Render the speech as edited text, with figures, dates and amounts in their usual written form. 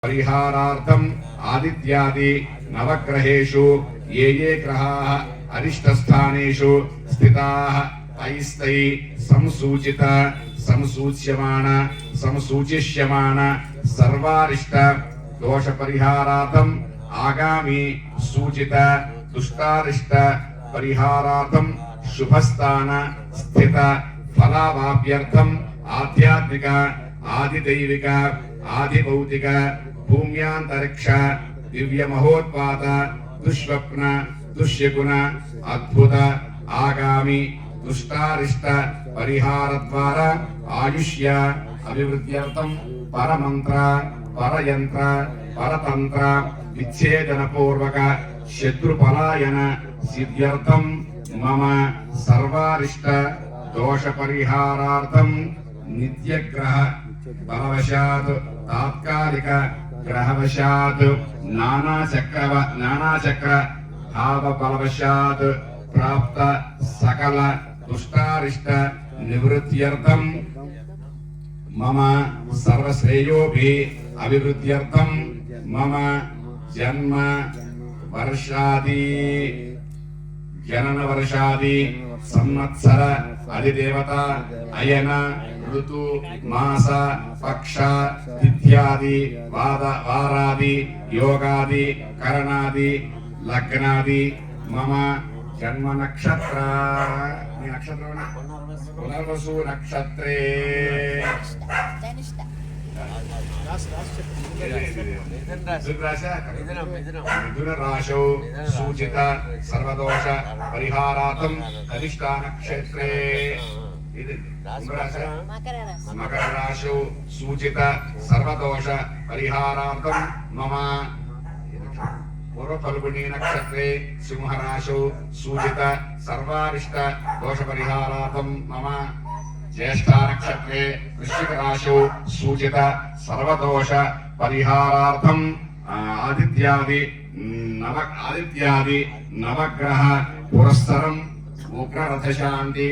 परिहारार्थम आदित्यादि नवग्रहेषु ये ग्रहाः अरिष्टस्थानेषु स्थिताः तैस्तै संसूचित संसूच्यमान संसूचिष्यमान सर्वारिष्ट दोष परिहारार्थम आगामी सूचित दुष्टारिष्ट परिहारार्थम शुभस्थान स्थित फलावाप्यर्थम आध्यात्मिक आदिदैविक आदिभौतिक भूम्यांतरिक्ष दिव्य महोत्पात दुष्स्वप्न दुष्यगुण अद्भुत आगामी दुष्टारिष्ट परिहार द्वारा आयुष्य अभिवृद्ध्यर्थम परमंत्र परयंत्र परतंत्र विच्छेदन पूर्वक शत्रुपलायन सिद्ध्यर्थम मम सर्वारिष्ट दोष परिहारार्थम नित्यग्रह बलवशात् तात्कालिक ग्रहवशात् नानाचक्र भाव बलवशात् प्राप्त सकल दुष्टारिष्ट निवृत्त्यर्थम मम सर्वश्रेयोभि अभिवृद्ध्यर्थम मम जन्म वर्षादि जनन वर्षादि संवत्सर अधिदेवता अयन ऋतु मास पक्ष तिथ्यादि वारादि योगादि करणादि लग्नादि मम जन्म नक्षत्र पुनर्वसु नक्षत्रे मिथुन राशौ सूचित सर्वदोष परिहारार्थम कनिष्ठा नक्षत्रे मकर राशौ सूचित सर्वदोष परिहारार्थम मम पूर्व फल्गुनी नक्षत्रे सिंह राशौ सूचित सर्वारिष्ट दोष परिहारार्थम मम ज्येष्ठा नक्षत्रे वृश्चिक राशौ सूचित सर्वदोष परिहारार्थम आदित्यादि नवग्रह पुरस्सरम उग्र रथ शांति